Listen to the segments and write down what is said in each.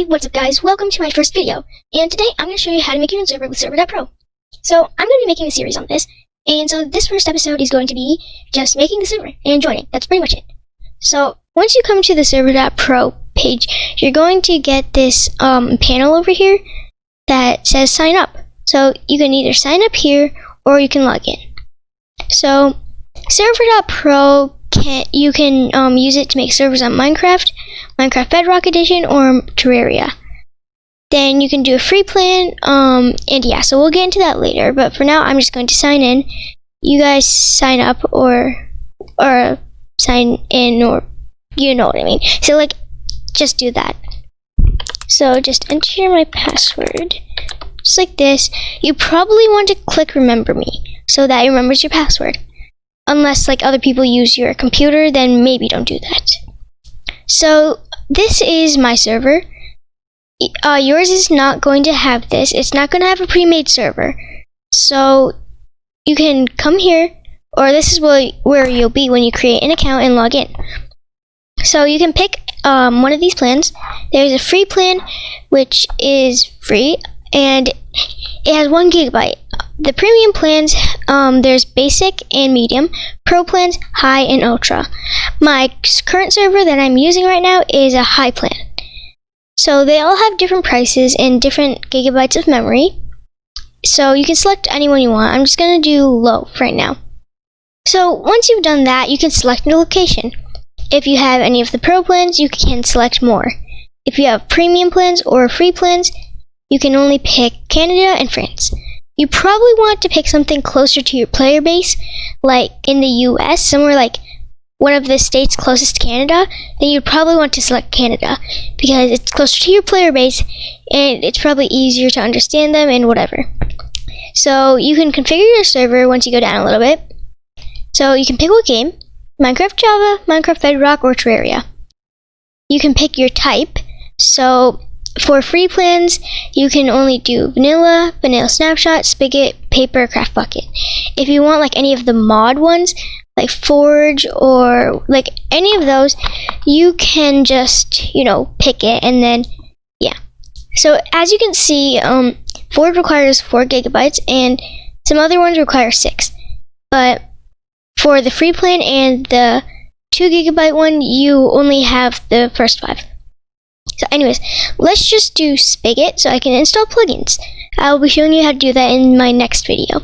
what's up guys, welcome to my first video, and today I'm going to show you how to make your own server with server.pro. So I'm going to be making a series on this, and so this first episode is going to be just making the server and joining. That's pretty much it. So once you come to the server.pro page, you're going to get this panel over here that says sign up. So you can either sign up here or you can log in. So server.pro you can use it to make servers on Minecraft Bedrock Edition, or Terraria. Then you can do a free plan, and yeah, so we'll get into that later, but for now I'm just going to sign in. You guys sign up or sign in, or you know what I mean. So like, just do that. So just enter my password, just like this. You probably want to click remember me so that it remembers your password. Unless like other people use your computer, then maybe don't do that. So this is my server. Yours is not going to have this. It's not going to have a pre-made server. So you can come here, or this is where you'll be when you create an account and log in. So you can pick one of these plans. There's a free plan, which is free, and it has 1 GB. The premium plans, there's basic and medium, pro plans, high, and ultra. My current server that I'm using right now is a high plan. So they all have different prices and different gigabytes of memory. So you can select any one you want. I'm just going to do low right now. So once you've done that, you can select a location. If you have any of the pro plans, you can select more. If you have premium plans or free plans, you can only pick Canada and France. You probably want to pick something closer to your player base, like in the US, somewhere like one of the states closest to Canada. Then you'd probably want to select Canada because it's closer to your player base and it's probably easier to understand them and whatever. So you can configure your server once you go down a little bit. So you can pick what game: Minecraft Java, Minecraft Bedrock, or Terraria. You can pick your type. So for free plans, you can only do vanilla snapshot, spigot, paper, craft bucket. If you want like any of the mod ones, like forge or like any of those, you can just, pick it, and then yeah. So as you can see, forge requires 4 GB and some other ones require 6. But for the free plan and the 2 GB one, you only have the first 5. So anyways, let's just do Spigot so I can install plugins. I'll be showing you how to do that in my next video.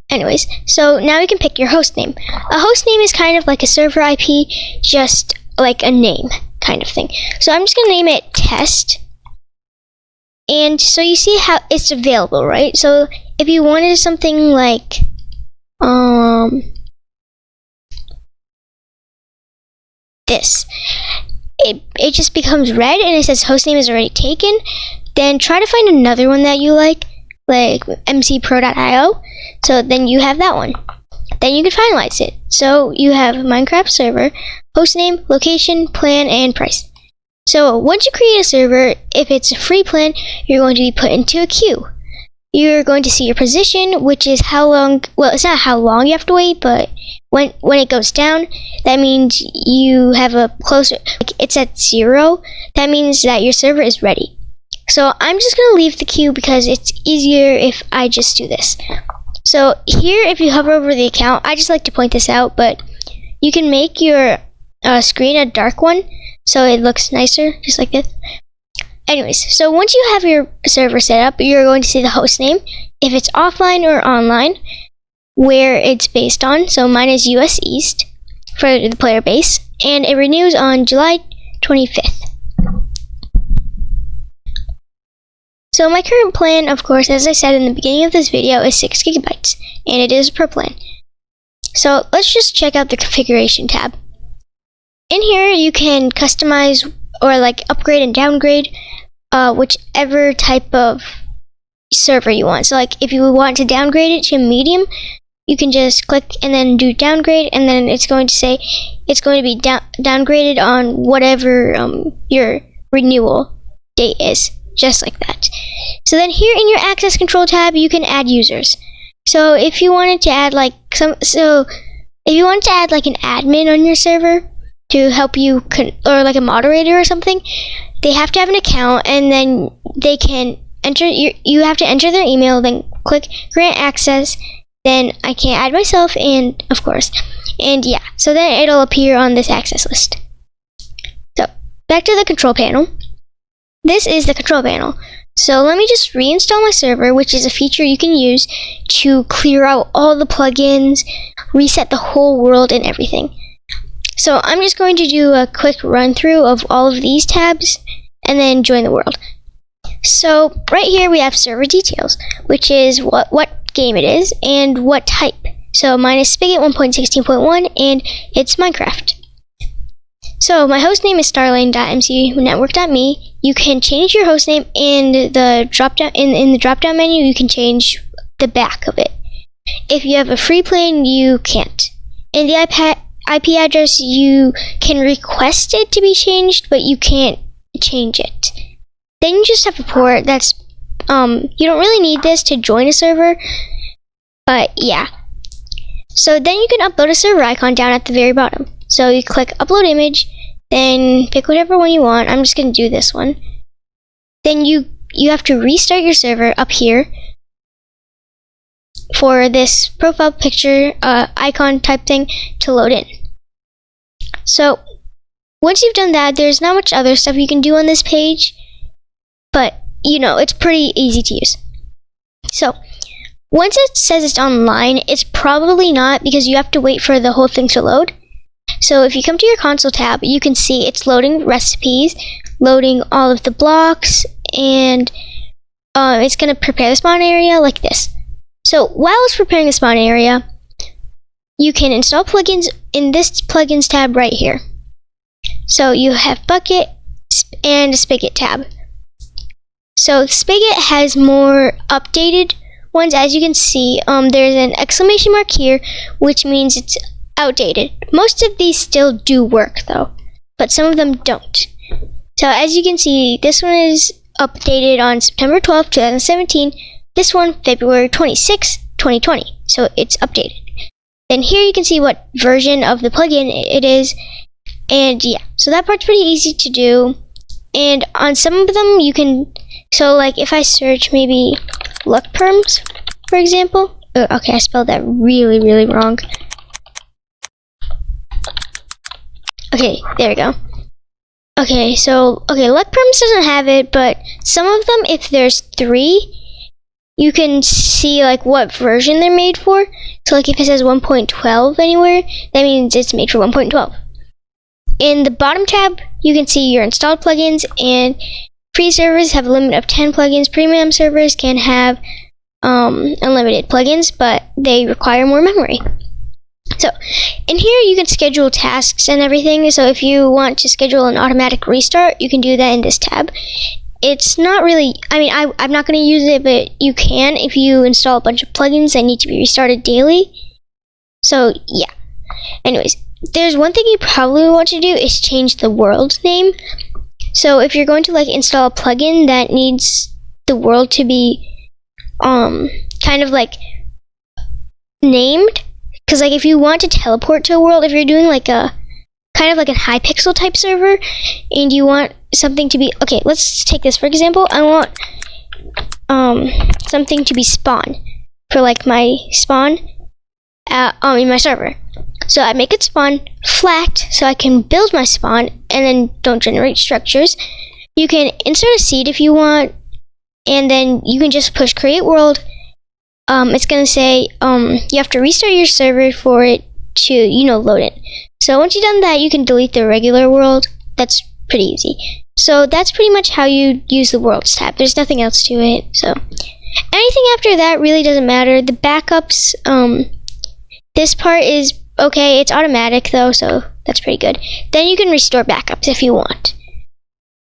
Anyways, so now you can pick your host name. A host name is kind of like a server IP, just like a name kind of thing. So I'm just going to name it test. And so you see how it's available, right? So if you wanted something like this, it just becomes red and it says hostname is already taken. Then try to find another one that you like mcpro.io. So then you have that one. Then you can finalize it. So you have Minecraft server, hostname, location, plan, and price. So once you create a server, if it's a free plan, you're going to be put into a queue. You're going to see your position, which is how long, well, it's not how long you have to wait, but when it goes down, that means you have a closer, like it's at 0, that means that your server is ready. So I'm just going to leave the queue because it's easier if I just do this. So here, if you hover over the account, I just like to point this out, but you can make your screen a dark one so it looks nicer, just like this. Anyways, so once you have your server set up, you're going to see the host name, if it's offline or online, where it's based on. So mine is US East for the player base, and it renews on July 25th. So my current plan, of course, as I said in the beginning of this video, is 6 GB, and it is per plan. So let's just check out the configuration tab. In here, you can customize or like upgrade and downgrade whichever type of server you want. So like if you want to downgrade it to medium, you can just click and then do downgrade, and then it's going to say it's going to be downgraded on whatever your renewal date is, just like that. So then here in your access control tab, you can add users. So if you wanted to add like an admin on your server to help you or like a moderator or something, they have to have an account, and then they can enter. You have to enter their email, then click grant access. Then I can add myself, and of course, and yeah. So then it'll appear on this access list. So back to the control panel. This is the control panel. So let me just reinstall my server, which is a feature you can use to clear out all the plugins, reset the whole world and everything. So I'm just going to do a quick run through of all of these tabs and then join the world. So right here we have server details, which is what game it is and what type. So mine is Spigot 1.16.1 and it's Minecraft. So my hostname is starlane.mcnetwork.me. You can change your hostname in the drop-down in the drop-down menu. You can change the back of it. If you have a free plan, you can't. In the IP address, you can request it to be changed, but you can't change it. Then you just have a port. That's you don't really need this to join a server, but yeah. So then you can upload a server icon down at the very bottom. So you click upload image, then pick whatever one you want. I'm just going to do this one. Then you have to restart your server up here for this profile picture icon type thing to load in. So once you've done that, there's not much other stuff you can do on this page, but you know, it's pretty easy to use. So once it says it's online, it's probably not, because you have to wait for the whole thing to load. So if you come to your console tab, you can see it's loading recipes, loading all of the blocks, and it's going to prepare the spawn area like this. So while it's preparing the spawn area, you can install plugins in this plugins tab right here. So you have bucket and a spigot tab. So spigot has more updated ones. As you can see, there's an exclamation mark here, which means it's outdated. Most of these still do work though, but some of them don't. So as you can see, this one is updated on September 12th, 2017. This one, February 26th, 2020. So it's updated. Then here you can see what version of the plugin it is. And yeah, so that part's pretty easy to do. And on some of them you can, so like if I search maybe luck perms, for example. Okay, I spelled that really, really wrong. Okay, there we go. Okay, so, luck perms doesn't have it, but some of them, if there's 3, you can see like what version they're made for. So like if it says 1.12 anywhere, that means it's made for 1.12. In the bottom tab, you can see your installed plugins, and free servers have a limit of 10 plugins. Premium servers can have unlimited plugins, but they require more memory. So in here you can schedule tasks and everything. So if you want to schedule an automatic restart, you can do that in this tab. It's not really, I'm not going to use it, but you can if you install a bunch of plugins that need to be restarted daily. So yeah. Anyways, there's one thing you probably want to do is change the world name. So if you're going to like install a plugin that needs the world to be kind of like named, because like if you want to teleport to a world, if you're doing like a kind of like a Hypixel type server and you want something to be, okay, let's take this for example. I want something to be spawn for like my spawn in my server. So I make it spawn flat so I can build my spawn and then don't generate structures. You can insert a seed if you want, and then you can just push create world. It's gonna say you have to restart your server for it to, load it. So once you've done that, you can delete the regular world. That's pretty easy. So that's pretty much how you use the worlds tab. There's nothing else to it. So anything after that really doesn't matter. The backups, this part is okay. It's automatic though, so that's pretty good. Then you can restore backups if you want.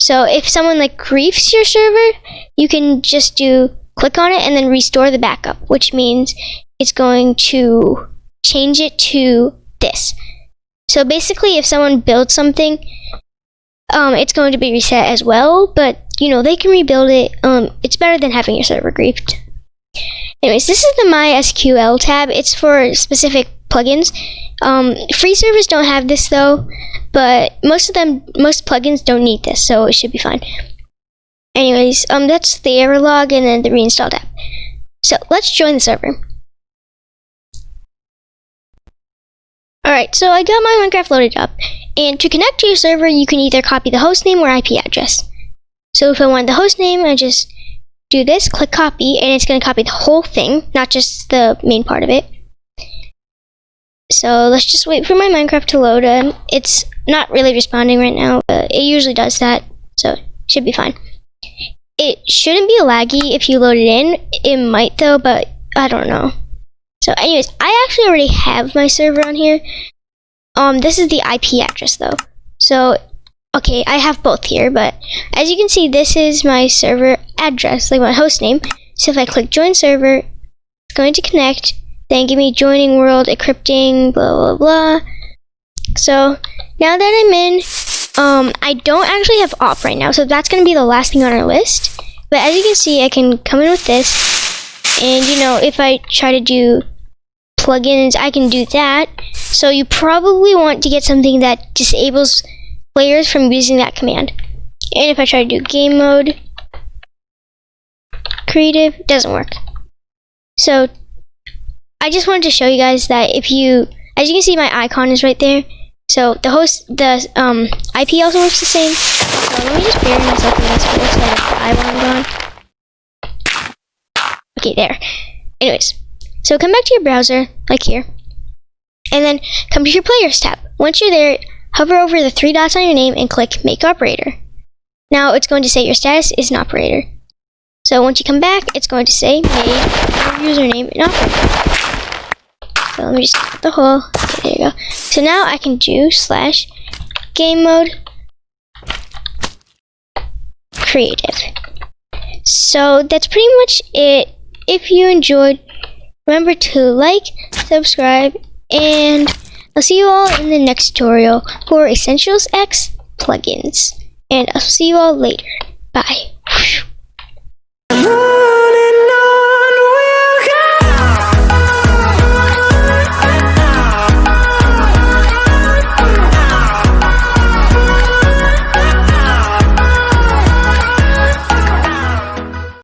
So if someone like griefs your server, you can just click on it and then restore the backup, which means it's going to change it to this. So basically if someone builds something, it's going to be reset as well, but they can rebuild it. It's better than having your server griefed. Anyways, this is the MySQL tab. It's for specific plugins. Free servers don't have this though. but most plugins don't need this, so it should be fine. Anyways, that's the error log and then the reinstall tab. So let's join the server. Alright, so I got my Minecraft loaded up, and to connect to your server, you can either copy the host name or IP address. So if I want the host name, I just do this, click copy, and it's going to copy the whole thing, not just the main part of it. So let's just wait for my Minecraft to load. It's not really responding right now, but it usually does that, so it should be fine. It shouldn't be laggy if you load it in. It might though, but I don't know. So anyways, I actually already have my server on here. This is the IP address though. So, okay, I have both here, but as you can see, this is my server address, like my host name. So if I click join server, it's going to connect, then give me joining world, encrypting, blah, blah, blah. So now that I'm in, I don't actually have op right now, so that's going to be the last thing on our list. But as you can see, I can come in with this, and you know, if I try to do plugins, I can do that. So you probably want to get something that disables players from using that command. And if I try to do game mode, creative, it doesn't work. So I just wanted to show you guys that if you, as you can see, my icon is right there. So the IP also works the same. So let me just bury myself in this hole so I don't die while I'm gone. Okay, there. Anyways, so come back to your browser, like here, and then come to your Players tab. Once you're there, hover over the 3 dots on your name and click Make Operator. Now it's going to say your status is an operator. So once you come back, it's going to say made your username an operator. So let me just cut the hole. Okay, there you go. So now I can do / game mode creative. So that's pretty much it. If you enjoyed, remember to like, subscribe, and I'll see you all in the next tutorial for Essentials X plugins. And I'll see you all later. Bye.